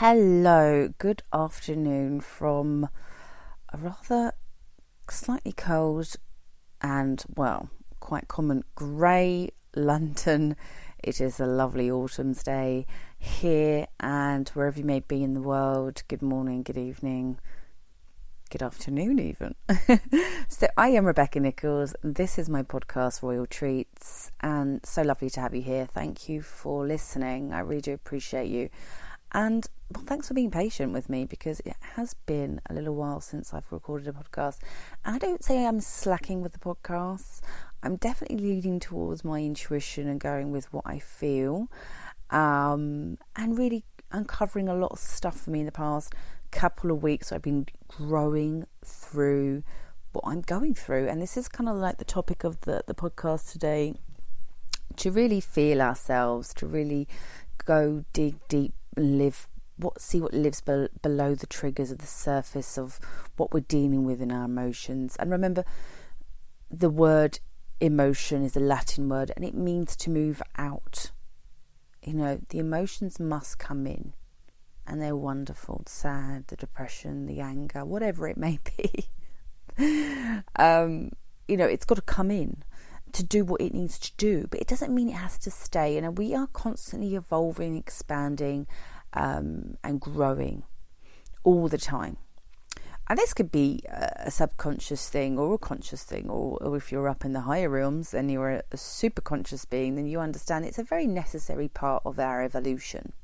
Hello, good afternoon from a rather slightly cold and, well, quite common grey London. It is a lovely autumn's day here, and wherever you may be in the world, good morning, good evening, good afternoon even. So I am Rebecca Nichols. This is my podcast, Royal Treats, and so lovely to have you here. Thank you for listening. I really do appreciate you. And well, thanks for being patient with me, because it has been a little while since I've recorded a podcast. And I don't say I'm slacking with the podcasts. I'm definitely leading towards my intuition and going with what I feel, and really uncovering a lot of stuff for me in the past couple of weeks. I've been growing through what I'm going through, and this is kind of like the topic of the podcast today, to really feel ourselves, to really go dig deep, see what lives below the triggers of the surface of what we're dealing with in our emotions. And remember, the word emotion is a Latin word, and it means to move out. You know, the emotions must come in, and they're wonderful. The sad, the depression, the anger, whatever it may be. It's got to come in to do what it needs to do, but it doesn't mean it has to stay. And we are constantly evolving, expanding, and growing all the time. And this could be a subconscious thing or a conscious thing, or if you're up in the higher realms and you're a super conscious being, then you understand it's a very necessary part of our evolution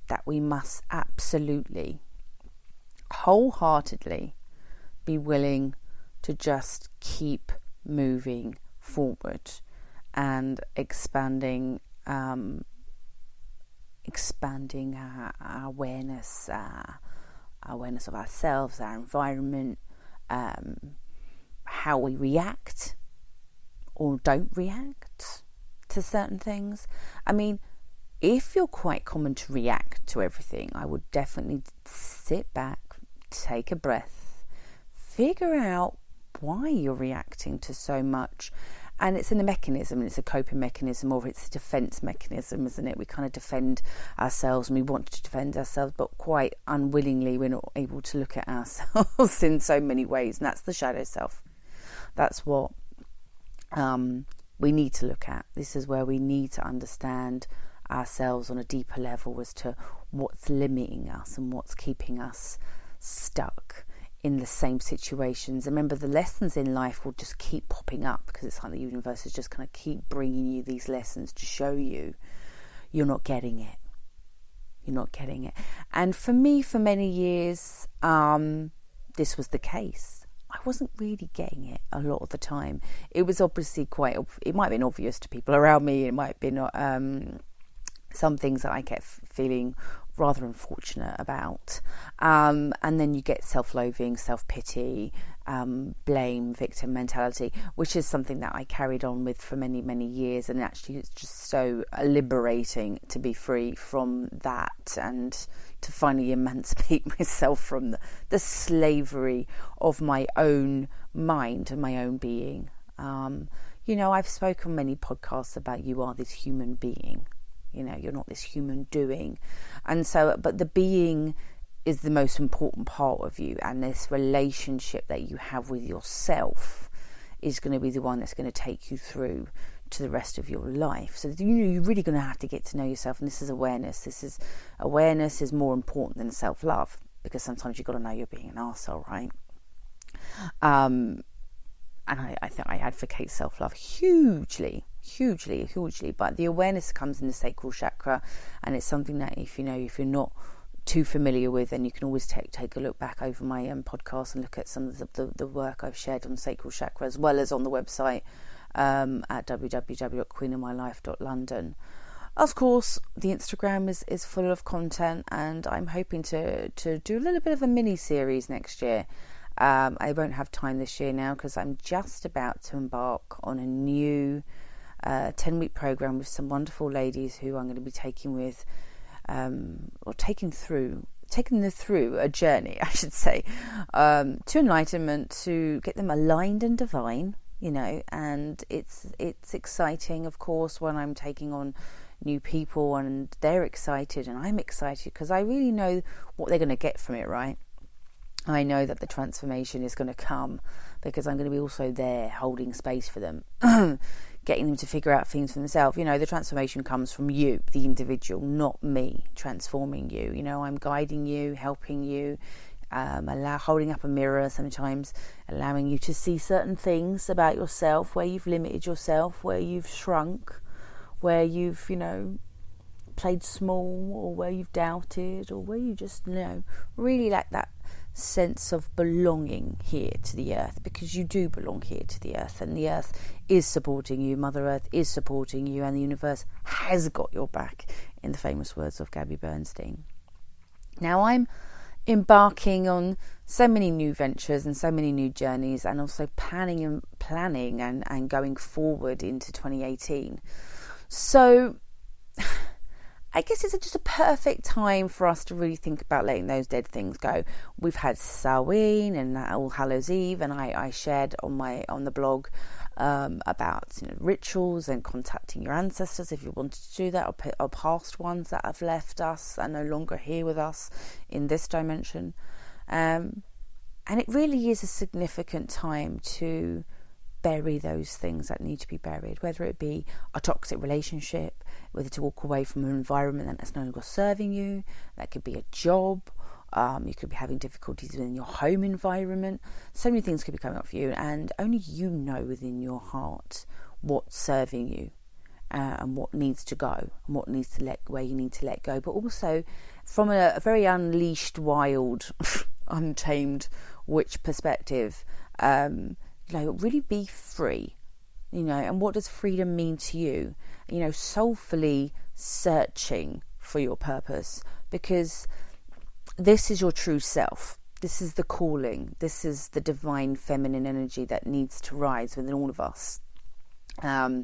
that we must absolutely, wholeheartedly be willing to just keep moving forward and expanding our awareness, awareness of ourselves, our environment, how we react or don't react to certain things. I mean, if you're quite common to react to everything, I would definitely sit back, take a breath, figure out why you're reacting to so much. And it's a mechanism, it's a coping mechanism, or it's a defense mechanism, isn't it? We kind of defend ourselves, and we want to defend ourselves, but quite unwillingly we're not able to look at ourselves in so many ways, and that's the shadow self. That's what we need to look at. This is where we need to understand ourselves on a deeper level as to what's limiting us and what's keeping us stuck in the same situations. And remember, the lessons in life will just keep popping up, because it's like the universe is just going to keep bringing you these lessons to show you you're not getting it. You're not getting it. And for me, for many years, this was the case. I wasn't really getting it a lot of the time. It was obviously it might have been obvious to people around me. It might have been some things that I kept feeling rather unfortunate about, and then you get self-loathing, self-pity, blame, victim mentality, which is something that I carried on with for many, many years. And actually it's just so liberating to be free from that and to finally emancipate myself from the slavery of my own mind and my own being. I've spoken on many podcasts about you are this human being. You're not this human doing. And so, but the being is the most important part of you. And this relationship that you have with yourself is going to be the one that's going to take you through to the rest of your life. So, you're really going to have to get to know yourself. And this is awareness. Awareness is more important than self-love, because sometimes you've got to know you're being an arsehole, right? And I think I advocate self-love hugely, but the awareness comes in the sacral chakra, and it's something that if you're not too familiar with, then you can always take a look back over my podcast and look at some of the work I've shared on sacral chakra, as well as on the website at www.queenofmylife.london. Of course, the Instagram is full of content, and I'm hoping to do a little bit of a mini series next year. I won't have time this year now, because I'm just about to embark on a new 10-week program with some wonderful ladies who I'm going to be taking them through a journey, I should say, to enlightenment, to get them aligned and divine, and it's exciting, of course, when I'm taking on new people, and they're excited and I'm excited because I really know what they're going to get from it, right? I know that the transformation is going to come because I'm going to be also there holding space for them, getting them to figure out things for themselves. The transformation comes from you, the individual, not me transforming you. I'm guiding you, helping you, holding up a mirror sometimes, allowing you to see certain things about yourself, where you've limited yourself, where you've shrunk, where you've, played small, or where you've doubted, or where you just, really lack that sense of belonging here to the earth, because you do belong here to the earth, and the earth is supporting you, Mother Earth is supporting you, and the universe has got your back, in the famous words of Gabby Bernstein. Now I'm embarking on so many new ventures and so many new journeys, and also planning and going forward into 2018. So I guess it's just a perfect time for us to really think about letting those dead things go. We've had Samhain and All Hallows Eve, and I shared on the blog about rituals and contacting your ancestors if you wanted to do that, or past ones that have left us and no longer here with us in this dimension. And it really is a significant time to bury those things that need to be buried, whether it be a toxic relationship, whether to walk away from an environment that's no longer serving you. That could be a job. You could be having difficulties within your home environment. So many things could be coming up for you, and only you know within your heart what's serving you, and what needs to go, and what needs to where you need to let go. But also from a very unleashed, wild, untamed witch perspective, really be free, and what does freedom mean to you? Soulfully searching for your purpose, because this is your true self. This is the calling. This is the divine feminine energy that needs to rise within all of us. I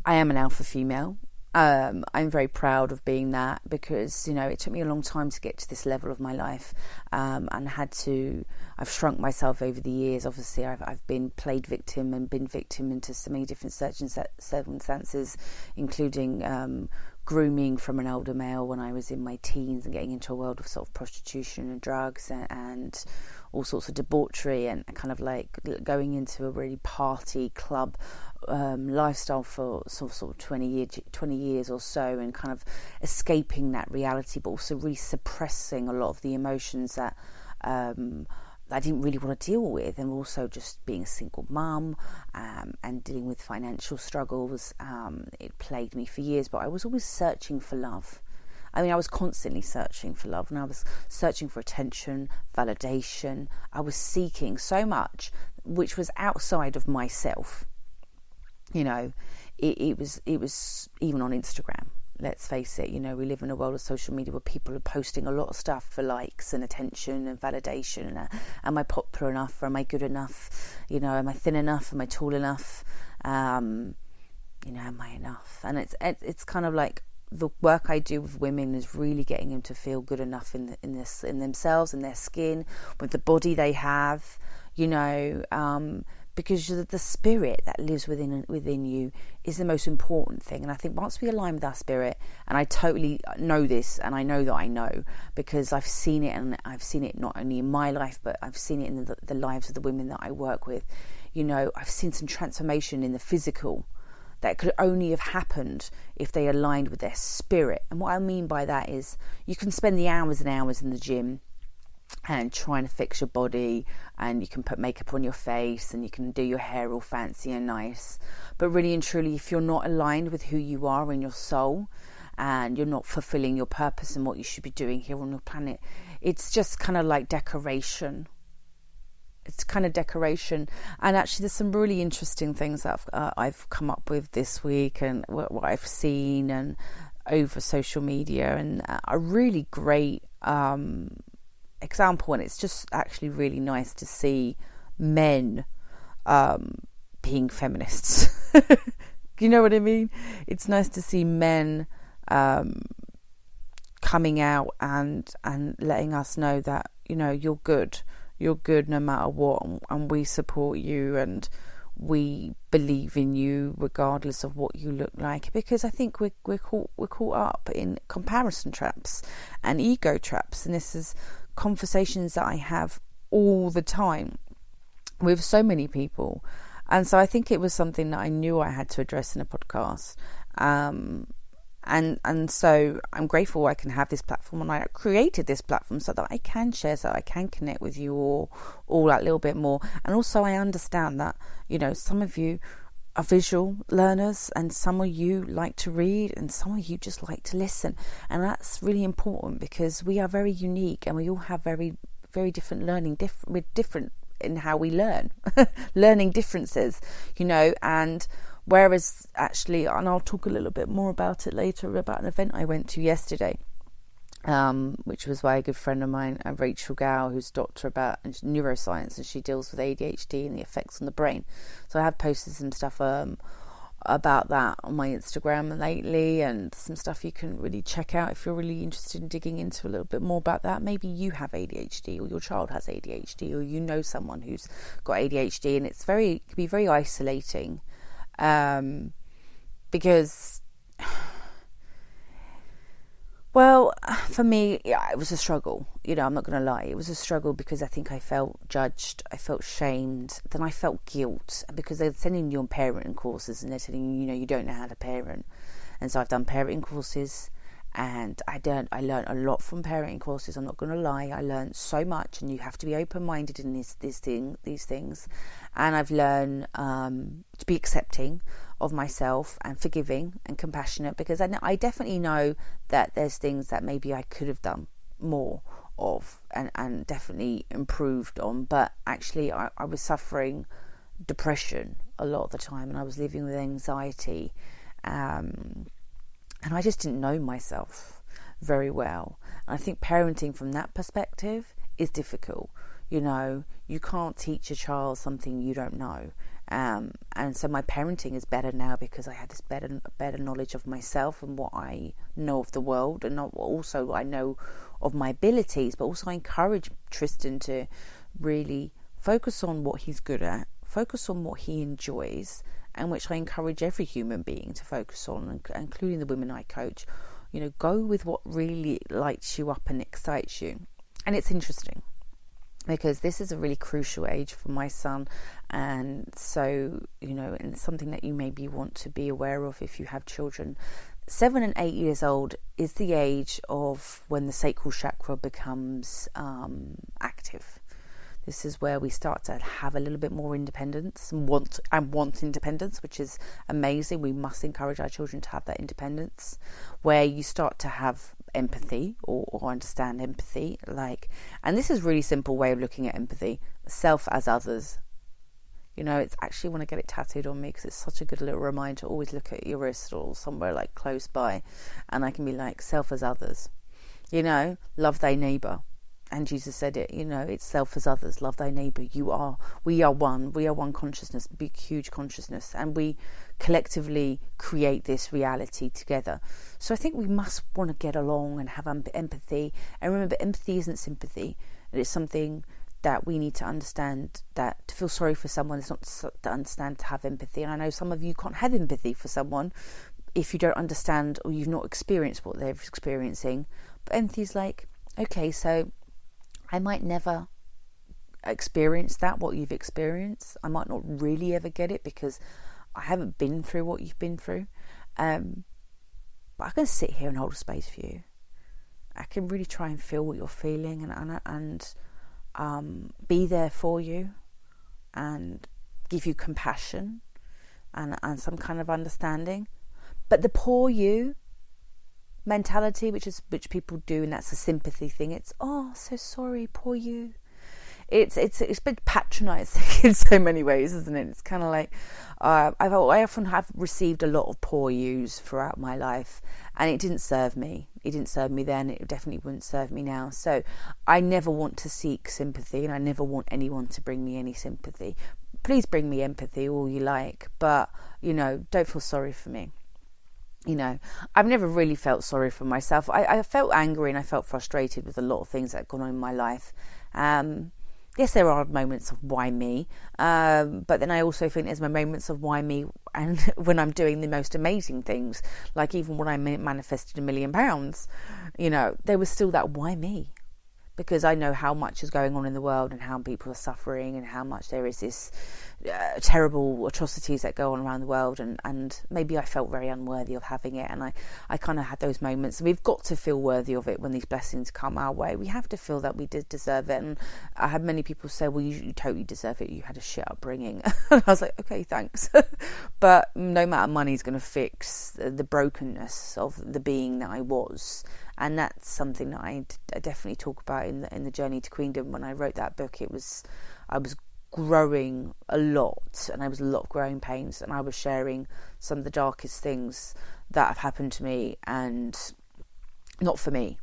am an alpha female. I'm very proud of being that, because it took me a long time to get to this level of my life, and I've shrunk myself over the years. Obviously I've been played victim and been victim into so many different circumstances, including grooming from an older male when I was in my teens, and getting into a world of sort of prostitution and drugs and all sorts of debauchery, and kind of like going into a really party club lifestyle for sort of 20 years or so, and kind of escaping that reality, but also really suppressing a lot of the emotions that I didn't really want to deal with, and also just being a single mum and dealing with financial struggles. It plagued me for years, but I was always searching for love. I was constantly searching for love, and I was searching for attention, validation. I was seeking so much which was outside of myself. It was even on Instagram. Let's face it, we live in a world of social media where people are posting a lot of stuff for likes and attention and validation. Am I popular enough? Or am I good enough? Am I thin enough? Am I tall enough? Am I enough? And it's kind of like the work I do with women is really getting them to feel good enough in themselves, in their skin, with the body they have, because the spirit that lives within you is the most important thing. And I think once we align with our spirit, and I totally know this, and I know that I know, because I've seen it, and I've seen it not only in my life, but I've seen it in the lives of the women that I work with. I've seen some transformation in the physical that could only have happened if they aligned with their spirit. And what I mean by that is, you can spend the hours and hours in the gym and trying to fix your body, and you can put makeup on your face, and you can do your hair all fancy and nice, but really and truly, if you're not aligned with who you are in your soul, and you're not fulfilling your purpose and what you should be doing here on your planet, it's just kind of like decoration. It's kind of decoration. And actually there's some really interesting things that I've come up with this week, and what I've seen and over social media, and a really great example, and it's just actually really nice to see men being feminists. You know what I mean? It's nice to see men coming out and letting us know that you're good no matter what, and we support you, and we believe in you regardless of what you look like, because I think we're caught up in comparison traps and ego traps, and this is conversations that I have all the time with so many people. And so I think it was something that I knew I had to address in a podcast. And so I'm grateful I can have this platform, and I created this platform so that I can share, so I can connect with you all that little bit more. And also I understand that, some of you are visual learners, and some of you like to read, and some of you just like to listen. And that's really important, because we are very unique, and we all have very, very different learning. We're different in how we learn, learning differences, and whereas actually, and I'll talk a little bit more about it later, about an event I went to yesterday, which was by a good friend of mine, Rachel Gow, who's a doctor about neuroscience, and she deals with ADHD and the effects on the brain. So I have posted some stuff about that on my Instagram lately, and some stuff you can really check out if you're really interested in digging into a little bit more about that. Maybe you have ADHD, or your child has ADHD, or you know someone who's got ADHD, and it can be very isolating, because, well, for me, it was a struggle. I'm not going to lie. It was a struggle, because I think I felt judged. I felt shamed. Then I felt guilt, because they're sending you on parenting courses, and they're telling you, you don't know how to parent. And so I've done parenting courses, and I learned a lot from parenting courses. I'm not going to lie. I learned so much, and you have to be open-minded in these things. And I've learned to be accepting of myself, and forgiving and compassionate, because I definitely know that there's things that maybe I could have done more of, and definitely improved on. But actually I was suffering depression a lot of the time, and I was living with anxiety, and I just didn't know myself very well. And I think parenting from that perspective is difficult. You can't teach a child something you don't know. And so my parenting is better now, because I have this better knowledge of myself and what I know of the world, and also I know of my abilities. But also I encourage Tristan to really focus on what he's good at, focus on what he enjoys, and which I encourage every human being to focus on, including the women I coach. Go with what really lights you up and excites you. And it's interesting, because this is a really crucial age for my son, and so and it's something that you maybe want to be aware of if you have children. 7 and 8 years old is the age of when the sacral chakra becomes active. This is where we start to have a little bit more independence and want independence, which is amazing. We must encourage our children to have that independence, where you start to have empathy or understand empathy. And this is a really simple way of looking at empathy: self as others. It's actually, I want to get it tattooed on me, because it's such a good little reminder to always look at your wrist or somewhere close by, and I can be self as others. Love thy neighbour. And Jesus said it, it's self as others, love thy neighbour. We are one consciousness, big, huge consciousness, and we collectively create this reality together. So I think we must want to get along and have empathy. And remember, empathy isn't sympathy. It is something that we need to understand, that to feel sorry for someone is not to understand to have empathy. And I know some of you can't have empathy for someone if you don't understand, or you've not experienced what they're experiencing. But empathy is okay, so I might never experience what you've experienced. I might not really ever get it, because I haven't been through what you've been through. But I can sit here and hold a space for you. I can really try and feel what you're feeling, and be there for you, and give you compassion and some kind of understanding. But the poor you mentality, which people do, and that's a sympathy thing. It's so sorry, poor you. It's a bit patronising in so many ways, isn't it? It's kind of I often have received a lot of poor yous throughout my life, and it didn't serve me. It didn't serve me then. It definitely wouldn't serve me now. So I never want to seek sympathy, and I never want anyone to bring me any sympathy. Please bring me empathy all you like, but don't feel sorry for me. I've never really felt sorry for myself. I felt angry and I felt frustrated with a lot of things that had gone on in my life. Yes, there are moments of why me, but then I also think there's my moments of why me, and when I'm doing the most amazing things, like even when I manifested £1 million, there was still that why me, because I know how much is going on in the world and how people are suffering and how much there is this terrible atrocities that go on around the world, and maybe I felt very unworthy of having it, and I kind of had those moments. We've got to feel worthy of it when these blessings come our way. We have to feel that we did deserve it, and I had many people say, well, you totally deserve it, you had a shit upbringing. And I was like, okay, thanks. But no amount of money is going to fix the brokenness of the being that I was. And that's something that I definitely talk about in the journey to Queendom. When I wrote that book, I was growing a lot, and I was a lot of growing pains, and I was sharing some of the darkest things that have happened to me, and not for me.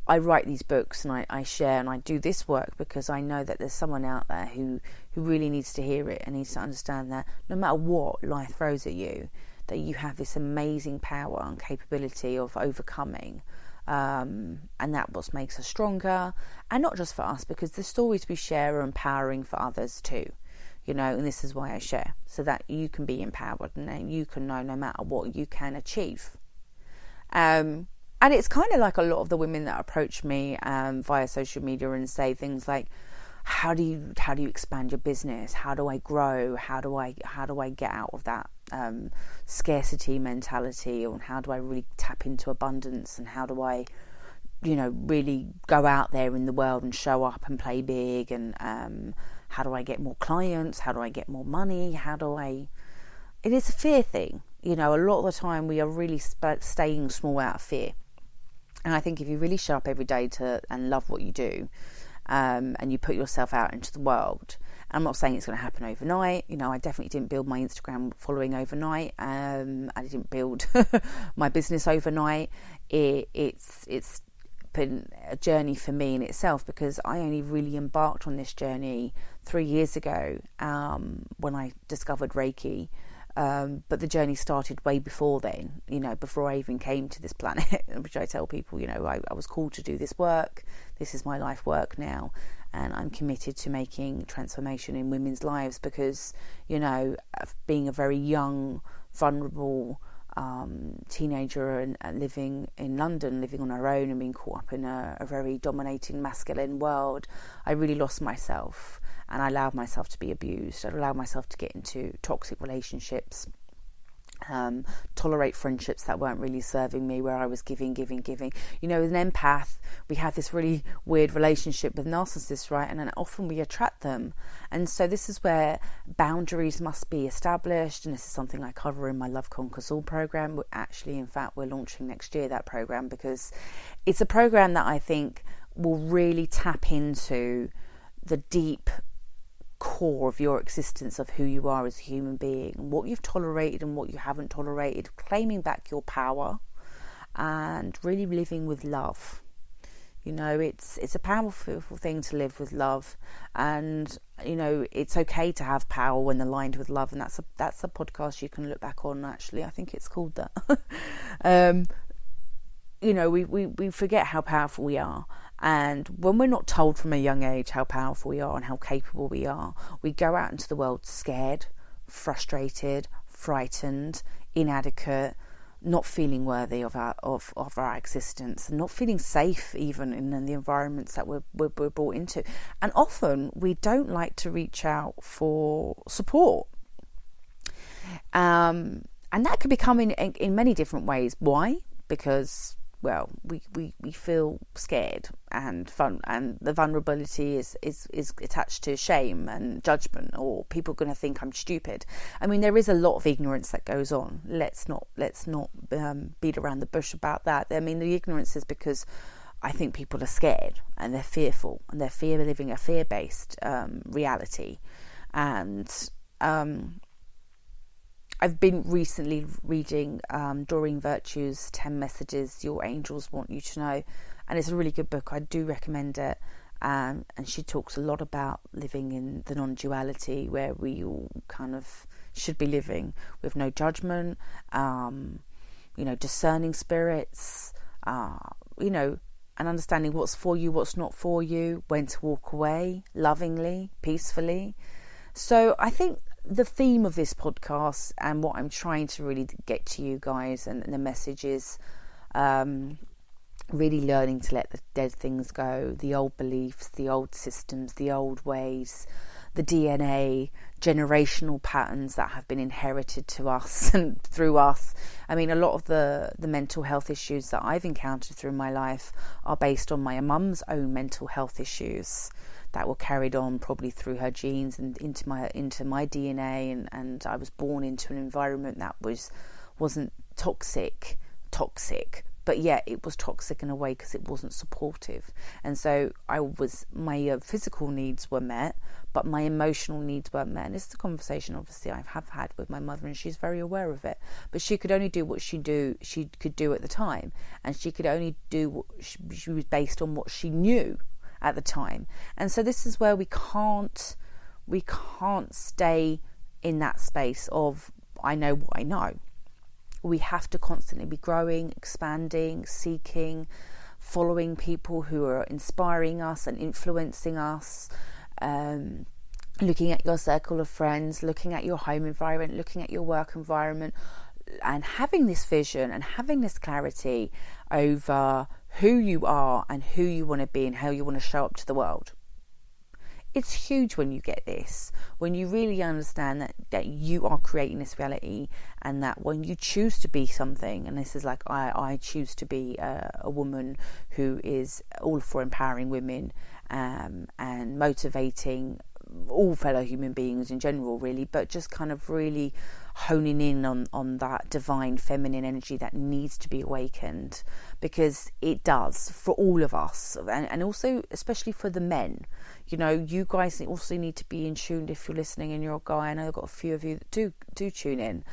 I write these books and I share and I do this work because I know that there's someone out there who really needs to hear it and needs to understand that no matter what life throws at you, that you have this amazing power and capability of overcoming, and that what makes us stronger. And not just for us, because the stories we share are empowering for others too, and this is why I share, so that you can be empowered and then you can know no matter what you can achieve. And it's kind of like a lot of the women that approach me via social media and say things like, how do you expand your business? How do I grow? How do I get out of that scarcity mentality? Or how do I really tap into abundance? And how do I, really go out there in the world and show up and play big? And how do I get more clients? How do I get more money? It is a fear thing. A lot of the time we are really staying small out of fear. And I think if you really show up every day and love what you do, and you put yourself out into the world, I'm not saying it's going to happen overnight. I definitely didn't build my Instagram following overnight. I didn't build my business overnight. It's been a journey for me in itself, because I only really embarked on this journey 3 years ago when I discovered Reiki. But the journey started way before then, before I even came to this planet, which I tell people, I was called to do this work. This is my life work now. And I'm committed to making transformation in women's lives because, being a very young, vulnerable teenager and living in London, living on our own and being caught up in a very dominating masculine world, I really lost myself. And I allowed myself to be abused. I allowed myself to get into toxic relationships, tolerate friendships that weren't really serving me, where I was giving. With an empath, we have this really weird relationship with narcissists, right? And then often we attract them. And so this is where boundaries must be established. And this is something I cover in my Love Conquers All program. In fact, we're launching next year, that program, because it's a program that I think will really tap into the deep core of your existence, of who you are as a human being, what you've tolerated and what you haven't tolerated, claiming back your power and really living with love. It's a powerful thing to live with love, and it's okay to have power when aligned with love. And that's a podcast you can look back on. Actually, I think it's called that. We forget how powerful we are. And when we're not told from a young age how powerful we are and how capable we are, we go out into the world scared, frustrated, frightened, inadequate, not feeling worthy of our existence, and not feeling safe even in the environments that we're brought into. And often we don't like to reach out for support. And that can become in many different ways. Why? Because we feel scared and the vulnerability is attached to shame and judgment, or people are going to think I'm stupid. I mean, there is a lot of ignorance that goes on. Let's not beat around the bush about that. I mean, the ignorance is because I think people are scared and they're fearful, and they're living a fear-based reality. And I've been recently reading Doreen Virtue's 10 Messages Your Angels Want You to Know, and it's a really good book. I do recommend it. And she talks a lot about living in the non-duality, where we all kind of should be living with no judgment, discerning spirits, and understanding what's for you, what's not for you, when to walk away lovingly, peacefully. So I think the theme of this podcast and what I'm trying to really get to you guys, and the message is really learning to let the dead things go, the old beliefs, the old systems, the old ways, the DNA, generational patterns that have been inherited to us and through us. I mean, a lot of the mental health issues that I've encountered through my life are based on my mum's own mental health issues that were carried on probably through her genes and into my DNA, and I was born into an environment that wasn't toxic, but yet it was toxic in a way because it wasn't supportive. And so my physical needs were met, but my emotional needs weren't met. And this is a conversation obviously I have had with my mother, and she's very aware of it, but she could only do what she could do at the time, and she could only do what she was based on what she knew at the time. And so this is where we can't stay in that space of I know what I know. We have to constantly be growing, expanding, seeking, following people who are inspiring us and influencing us, looking at your circle of friends, looking at your home environment, looking at your work environment, and having this vision and having this clarity over who you are and who you want to be and how you want to show up to the world. It's huge when you get this, when you really understand that you are creating this reality, and that when you choose to be something, and this is like I choose to be a woman who is all for empowering women and motivating all fellow human beings in general, really, but just kind of really honing in on that divine feminine energy that needs to be awakened, because it does for all of us, and also especially for the men. You know, you guys also need to be in tune if you're listening and you're a guy. I know I've got a few of you that do tune in.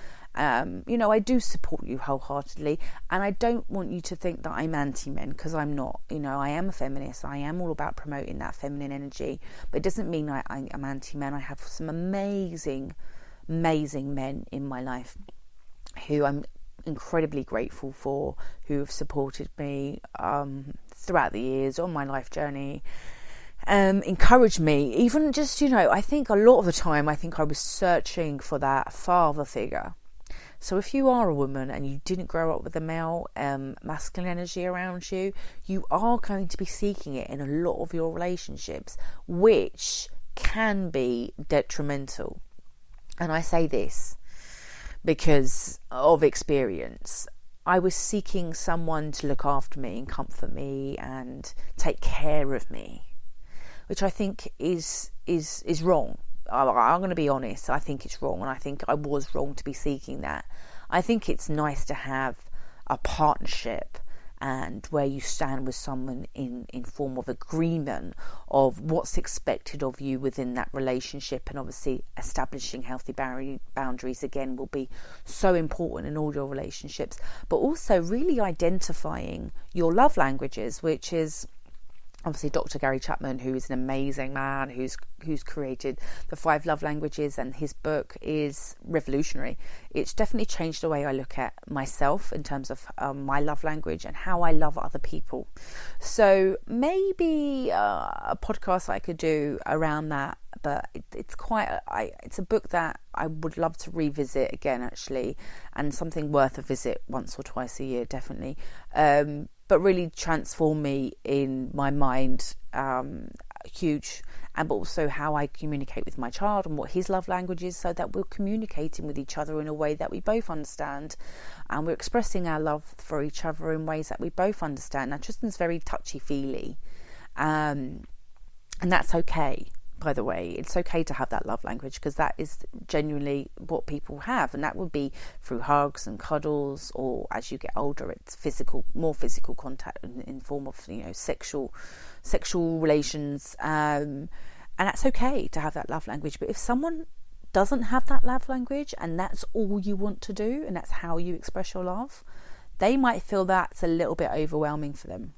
You know, I do support you wholeheartedly, and I don't want you to think that I'm anti-men, because I'm not. You know, I am a feminist. I am all about promoting that feminine energy, but it doesn't mean I'm anti-men. I have some amazing men in my life who I'm incredibly grateful for, who have supported me throughout the years on my life journey. Encouraged me, even just, you know, I think a lot of the time I was searching for that father figure. So if you are a woman and you didn't grow up with a male masculine energy around you, you are going to be seeking it in a lot of your relationships, which can be detrimental. And I say this because of experience. I was seeking someone to look after me and comfort me and take care of me, which I think is wrong. I'm going to be honest. I think it's wrong, and I think I was wrong to be seeking that. I think it's nice to have a partnership, and where you stand with someone in form of agreement of what's expected of you within that relationship, and obviously establishing healthy boundaries again will be so important in all your relationships, but also really identifying your love languages, which is obviously Dr. Gary Chapman, who is an amazing man, who's created the 5 love languages, and his book is revolutionary. It's definitely changed the way I look at myself in terms of my love language and how I love other people. So maybe a podcast I could do around that, but it's a book that I would love to revisit again, actually, and something worth a visit once or twice a year, definitely. But really transform me in my mind, huge, and also how I communicate with my child and what his love language is, so that we're communicating with each other in a way that we both understand, and we're expressing our love for each other in ways that we both understand. Now, Tristan's very touchy-feely, and that's okay. By the way, it's okay to have that love language, because that is genuinely what people have, and that would be through hugs and cuddles, or as you get older, it's more physical contact in form of, you know, sexual relations, and that's okay to have that love language. But if someone doesn't have that love language, and that's all you want to do, and that's how you express your love, they might feel that's a little bit overwhelming for them.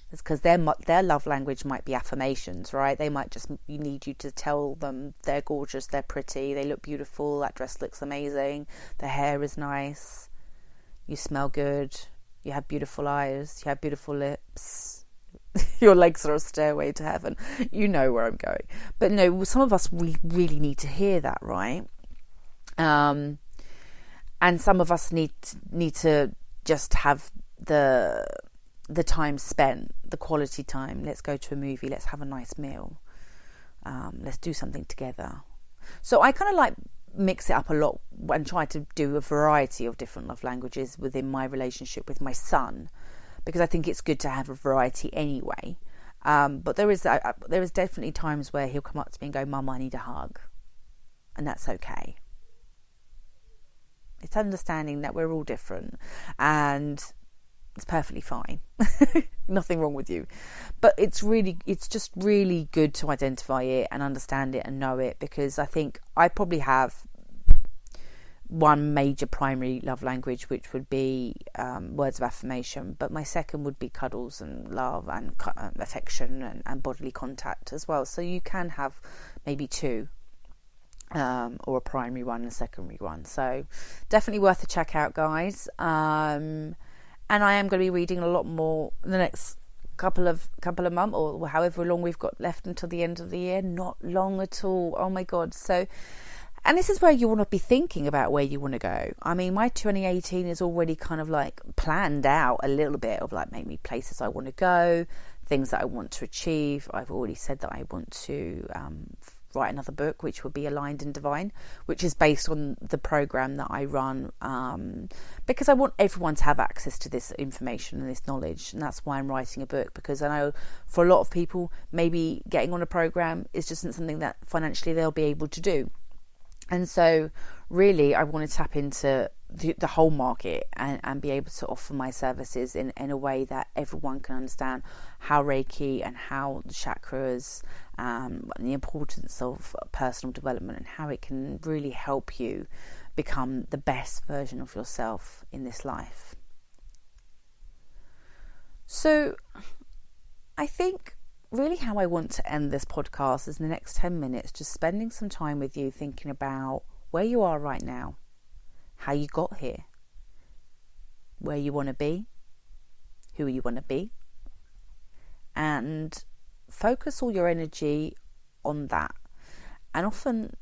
It's because their love language might be affirmations, right? They might just need you to tell them they're gorgeous, they're pretty, they look beautiful, that dress looks amazing, their hair is nice, you smell good, you have beautiful eyes, you have beautiful lips, your legs are a stairway to heaven. You know where I'm going. But no, some of us really need to hear that, right? And some of us need to just have the time spent, the quality time. Let's go to a movie, let's have a nice meal, let's do something together. So I kind of like mix it up a lot and try to do a variety of different love languages within my relationship with my son, because I think it's good to have a variety anyway. But there is definitely times where he'll come up to me and go, "Mum, I need a hug," and that's okay. It's understanding that we're all different and it's perfectly fine. Nothing wrong with you. But it's just really good to identify it and understand it and know it, because I think I probably have one major primary love language, which would be words of affirmation, but my second would be cuddles and love and affection and bodily contact as well. So you can have maybe two, or a primary one and a secondary one. So definitely worth a check out, guys. And I am going to be reading a lot more in the next couple of months, or however long we've got left until the end of the year. Not long at all. Oh my God. So, and this is where you want to be thinking about where you want to go. I mean, my 2018 is already kind of like planned out a little bit of like maybe places I want to go, things that I want to achieve. I've already said that I want to write another book, which will be Aligned and Divine, which is based on the program that I run, because I want everyone to have access to this information and this knowledge, and that's why I'm writing a book, because I know for a lot of people maybe getting on a program is just not something that financially they'll be able to do. And so really I want to tap into the whole market and be able to offer my services in a way that everyone can understand how Reiki and how the chakras, and the importance of personal development and how it can really help you become the best version of yourself in this life. So I think really how I want to end this podcast is in the next 10 minutes, just spending some time with you thinking about where you are right now, how you got here, where you want to be, who you want to be, and focus all your energy on that. And often,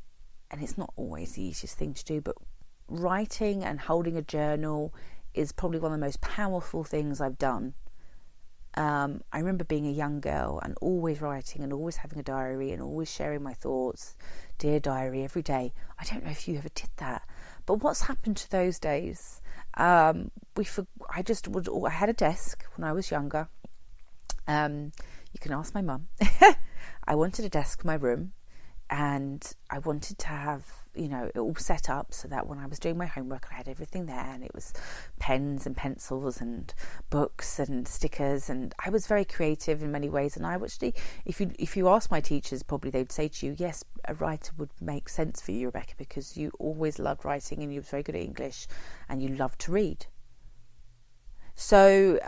and it's not always the easiest thing to do, but writing and holding a journal is probably one of the most powerful things I've done. I remember being a young girl and always writing and always having a diary and always sharing my thoughts. Dear diary, every day. I don't know if you ever did that, but what's happened to those days? I had a desk when I was younger. You can ask my mum. I wanted a desk in my room, and I wanted to have, it all set up so that when I was doing my homework, I had everything there, and it was pens and pencils and books and stickers, and I was very creative in many ways. And I actually, if you ask my teachers, probably they'd say to you, yes, a writer would make sense for you, Rebecca, because you always loved writing and you were very good at English and you loved to read. So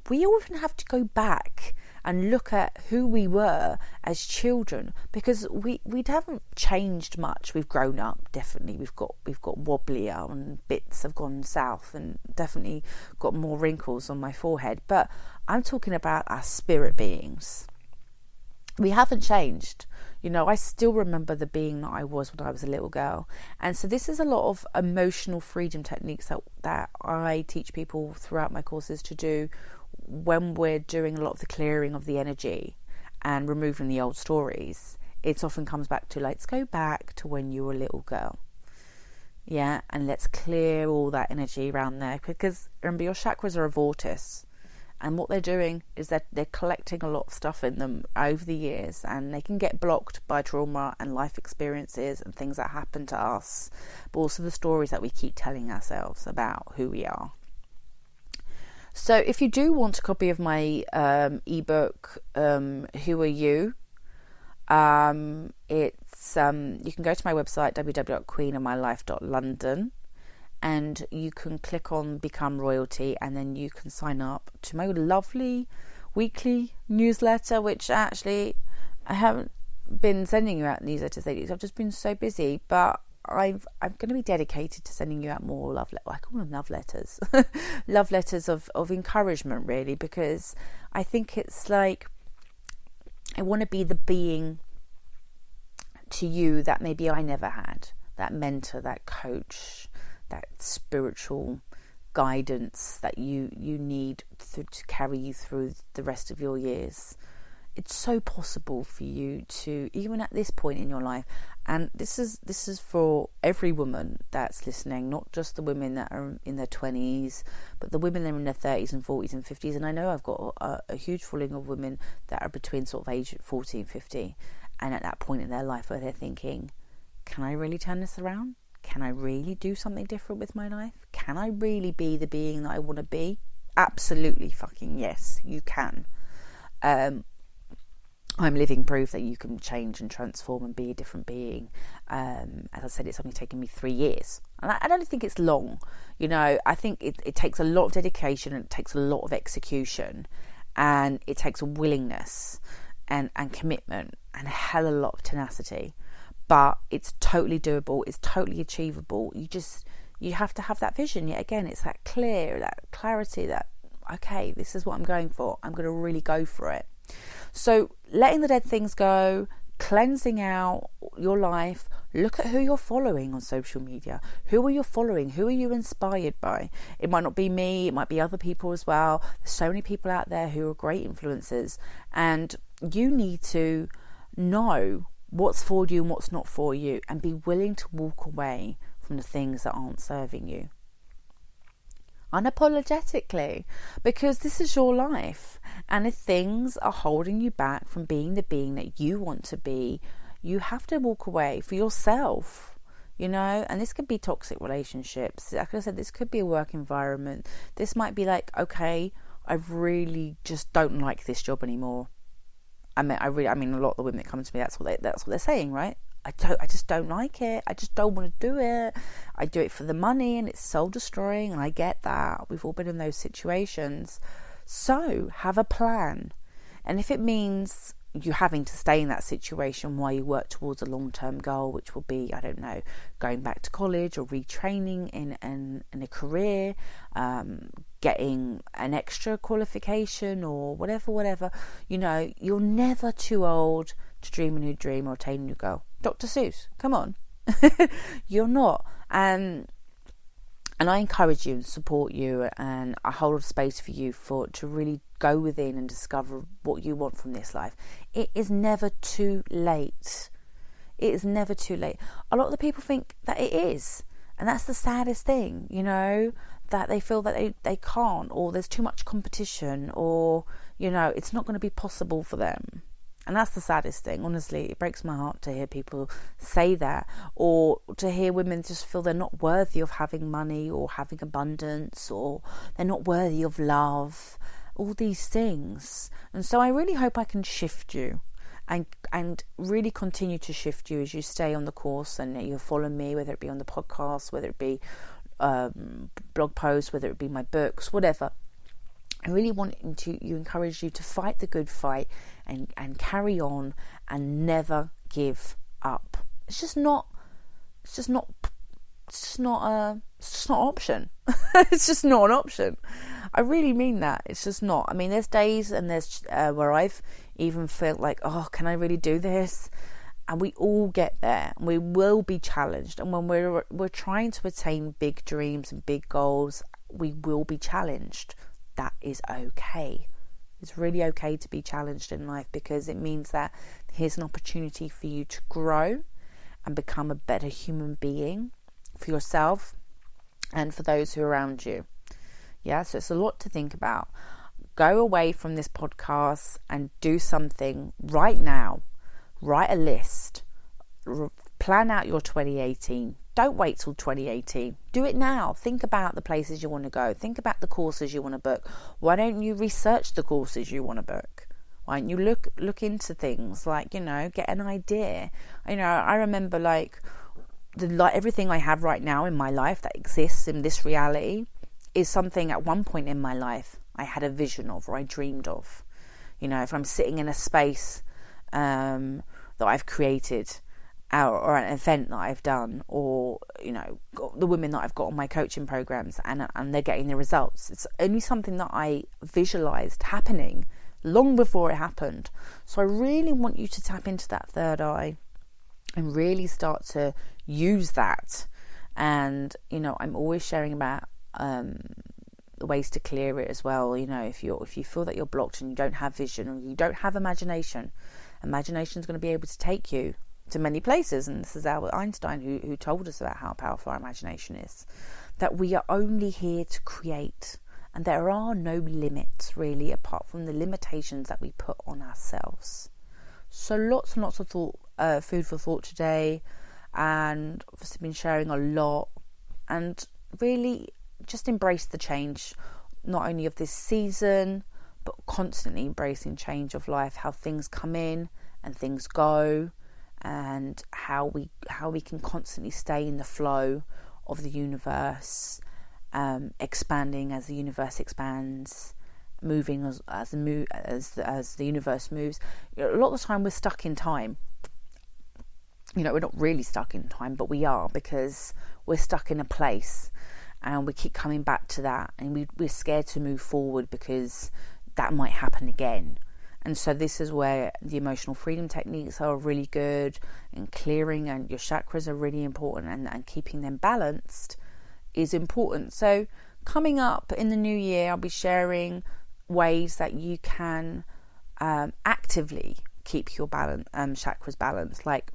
we often have to go back and look at who we were as children, because we haven't changed much. We've grown up, definitely. We've got wobblier, and bits have gone south, and definitely got more wrinkles on my forehead. But I'm talking about our spirit beings. We haven't changed. I still remember the being that I was when I was a little girl. And so this is a lot of emotional freedom techniques that I teach people throughout my courses to do when we're doing a lot of the clearing of the energy and removing the old stories. It often comes back to, let's go back to when you were a little girl. Yeah, and let's clear all that energy around there, because remember, your chakras are a vortex. And what they're doing is that they're collecting a lot of stuff in them over the years, and they can get blocked by trauma and life experiences and things that happen to us, but also the stories that we keep telling ourselves about who we are. So if you do want a copy of my ebook, Who Are You? It's you can go to my website, www.queenofmylife.london. And you can click on Become Royalty, and then you can sign up to my lovely weekly newsletter, which actually I haven't been sending you out newsletters lately. I've just been so busy, but I'm going to be dedicated to sending you out more I call them love letters, love letters of encouragement, really, because I think it's like, I want to be the being to you that maybe I never had, that mentor, that coach, that spiritual guidance that you need to carry you through the rest of your years. It's so possible for you to, even at this point in your life, and this is for every woman that's listening, not just the women that are in their 20s, but the women that are in their 30s and 40s and 50s. And I know I've got a huge following of women that are between sort of age 40 and 50, and at that point in their life where they're thinking, can I really turn this around? Can I really do something different with my life? Can I really be the being that I want to be? Absolutely fucking yes, you can. I'm living proof that you can change and transform and be a different being. As I said, it's only taken me 3 years. And I don't think it's long. You know, I think it takes a lot of dedication, and it takes a lot of execution, and it takes a willingness and commitment and a hell of a lot of tenacity. But it's totally doable. It's totally achievable. You have to have that vision. Yet again, it's that clarity that, okay, this is what I'm going for. I'm going to really go for it. So letting the dead things go, cleansing out your life. Look at who you're following on social media. Who are you following? Who are you inspired by? It might not be me. It might be other people as well. There's so many people out there who are great influencers. And you need to know what's for you and what's not for you, and be willing to walk away from the things that aren't serving you unapologetically, because this is your life. And if things are holding you back from being the being that you want to be, you have to walk away for yourself, you know. And this could be toxic relationships, like I said, this could be a work environment. This might be like, okay, I really just don't like this job anymore. I mean, a lot of the women that come to me, that's what they're saying, right? I just don't like it. I just don't want to do it. I do it for the money, and it's soul destroying. And I get that. We've all been in those situations. So have a plan. And if it means you having to stay in that situation while you work towards a long-term goal, which will be, I don't know, going back to college or retraining in a career, getting an extra qualification or whatever, you know, you're never too old to dream a new dream or attain a new goal. Dr. Seuss, come on. You're not. And I encourage you and support you, and I hold space for you to really go within and discover what you want from this life. It is never too late. It is never too late. A lot of the people think that it is. And that's the saddest thing, you know, that they feel that they can't, or there's too much competition, or, you know, it's not going to be possible for them. And that's the saddest thing. Honestly, it breaks my heart to hear people say that, or to hear women just feel they're not worthy of having money or having abundance, or they're not worthy of love, all these things. And so I really hope I can shift you and really continue to shift you as you stay on the course and you follow me, whether it be on the podcast, whether it be blog posts, whether it be my books, whatever. I really want to encourage you to fight the good fight and carry on and never give up. It's just not an option. It's just not an option. I really mean that. It's just not. I mean, there's days and there's where I've even felt like, oh, can I really do this? And we all get there, and we will be challenged. And when we're trying to attain big dreams and big goals, we will be challenged. That is okay. It's really okay to be challenged in life, because it means that here's an opportunity for you to grow and become a better human being for yourself and for those who are around you. Yeah, so it's a lot to think about. Go away from this podcast and do something right now. Write a list. Plan out your 2018. Don't wait till 2018. Do it now. Think about the places you want to go. Think about the courses you want to book. Why don't you research the courses you want to book? Why don't you look into things like, you know, get an idea. You know, I remember everything I have right now in my life that exists in this reality is something at one point in my life I had a vision of, or I dreamed of. You know, if I'm sitting in a space that I've created, or an event that I've done, or the women that I've got on my coaching programs, and they're getting the results. It's only something that I visualized happening long before it happened. So I really want you to tap into that third eye and really start to use that. And I'm always sharing about ways to clear it as well. If you feel that you're blocked and you don't have vision, or you don't have imagination is going to be able to take you to many places. And this is Albert Einstein who told us about how powerful our imagination is, that we are only here to create, and there are no limits really apart from the limitations that we put on ourselves. So lots and lots of food for thought today, and obviously been sharing a lot, and really just embrace the change, not only of this season, but constantly embracing change of life, how things come in and things go, and how we can constantly stay in the flow of the universe, expanding as the universe expands, moving as the universe moves. A lot of the time we're stuck in time. We're not really stuck in time, but we are, because we're stuck in a place and we keep coming back to that, and we're scared to move forward because that might happen again. And so this is where the emotional freedom techniques are really good, and clearing and your chakras are really important, and keeping them balanced is important. So coming up in the new year, I'll be sharing ways that you can actively keep your chakras balanced, like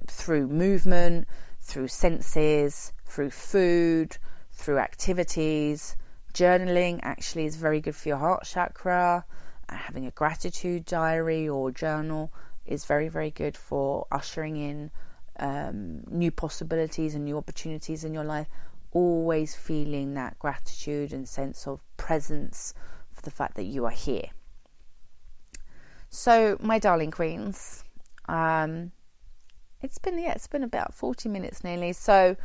through movement, through senses, through food, through activities. Journaling actually is very good for your heart chakra. Having a gratitude diary or journal is very, very good for ushering in new possibilities and new opportunities in your life. Always feeling that gratitude and sense of presence for the fact that you are here. So, my darling queens, it's been about 40 minutes nearly. So,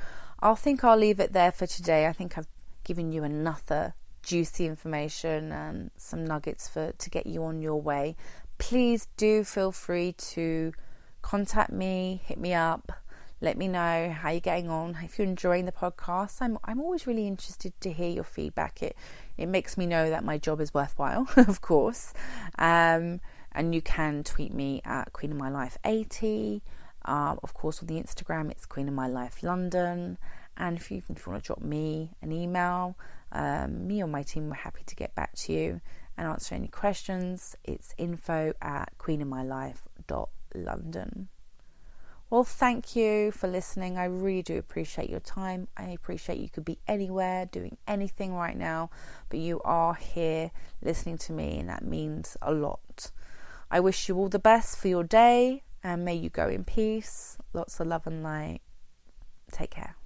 I'll leave it there for today. I think I've given you another juicy information and some nuggets to get you on your way. Please do feel free to contact me, hit me up, let me know how you're getting on. If you're enjoying the podcast, I'm always really interested to hear your feedback. It makes me know that my job is worthwhile, of course. And you can tweet me at Queen of My Life 80. Of course, on the Instagram, it's Queen of My Life London. And if you want to drop me an email, me or my team, we're happy to get back to you and answer any questions. It's info@queenofmylife.london. Well, thank you for listening. I really do appreciate your time. I appreciate you could be anywhere, doing anything right now, but you are here listening to me, and that means a lot. I wish you all the best for your day, and may you go in peace. Lots of love and light. Take care.